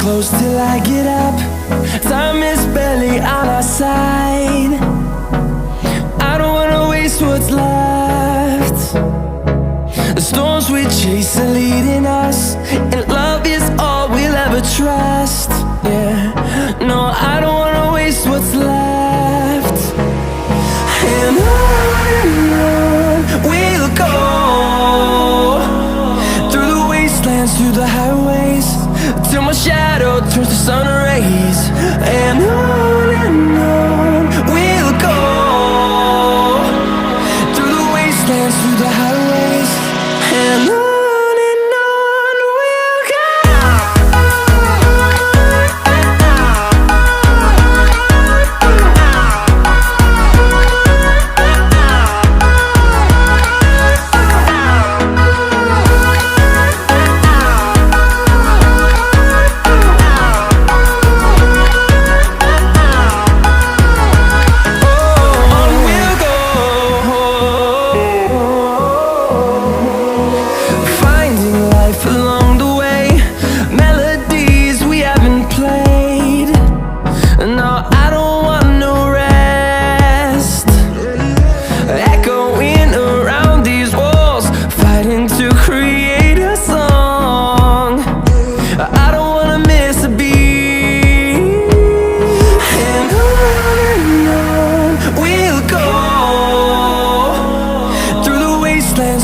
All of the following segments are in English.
close till I get up. Time is barely on our side. I don't wanna waste what's left. The storms we chase are leading us, and love is all we'll ever trust. Yeah, no, I don't wanna waste what's left. And on we'll go, through the wastelands, through the highways, till my shadow turns to sun rays. And on we'll go, through the wastelands, through the highways, and on.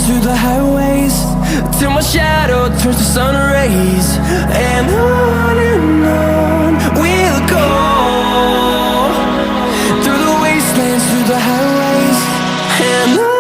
Through the highways, till my shadow turns to sun rays. And on we'll go, through the wastelands, through the highways, and on.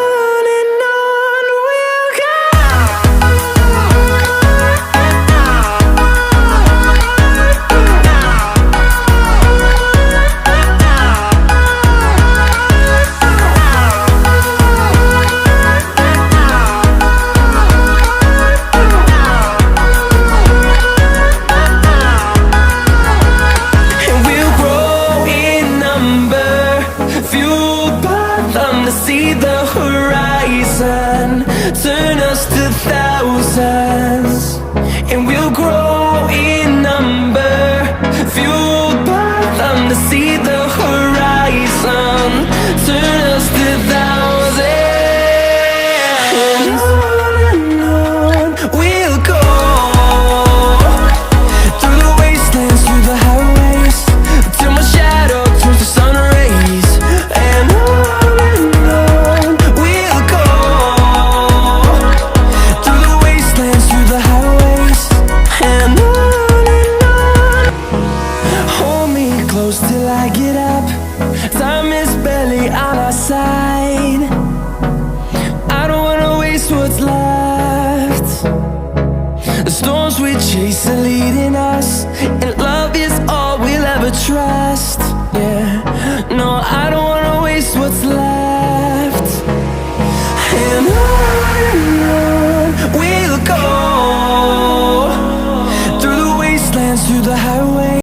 See the horizon turn us to thousands, and we'll grow in number, fueled by them to see the horizon turn us to thousands. And on we'll go, through the wastelands, through the highways, till my shadow turns to sun rays. And till I get up, time is barely on our side. I don't wanna waste what's left. The storms we chase are leading us,